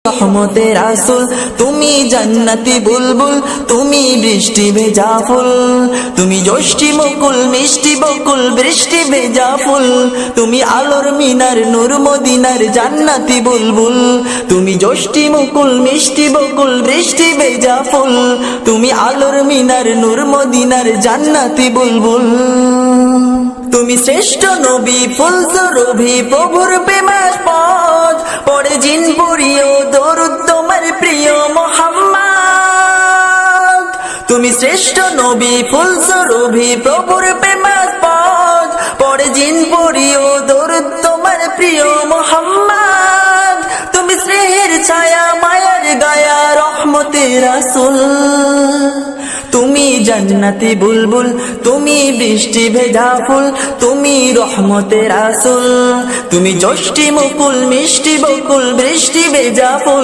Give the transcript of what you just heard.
রহমতের রাসূল, তুমি জান্নাতি বুলবুল, তুমি বৃষ্টি ভেজা ফুল, তুমি যষ্টি মুকুল মিষ্টি বকুল বৃষ্টি ভেজা ফুল, তুমি আলোর মিনার নূর মদিনার জান্নাতি বুলবুল, তুমি যষ্টি মুকুল মিষ্টি বকুল বৃষ্টি ভেজা ফুল, তুমি আলোর মিনার নূর মদিনার জান্নাতি বুলবুল। তুমি শ্রেষ্ঠ নবী ফুল সুরভি প্রভুর প্রেমাস্পদ, পড়ে জিন পুরিও দরুদ তোমার প্রিয় মুহাম্মদ। তুমি শ্রেষ্ঠ নবী ফুল সুরভি প্রভুর প্রেমাস্পদ, পড়ে জিন পুরিও দরুদ তোমার প্রিয় মুহাম্মদ। তুমি স্নেহের ছায়া মায়ার গায়া রহমতের রাসূল, তুমি জান্নাতি বুলবুল, তুমি বৃষ্টি ভেজা ফুল, তুমি রহমতের রাসূল, তুমি যষ্টি মুকুল মিষ্টি বকুল বৃষ্টি ভেজা ফুল।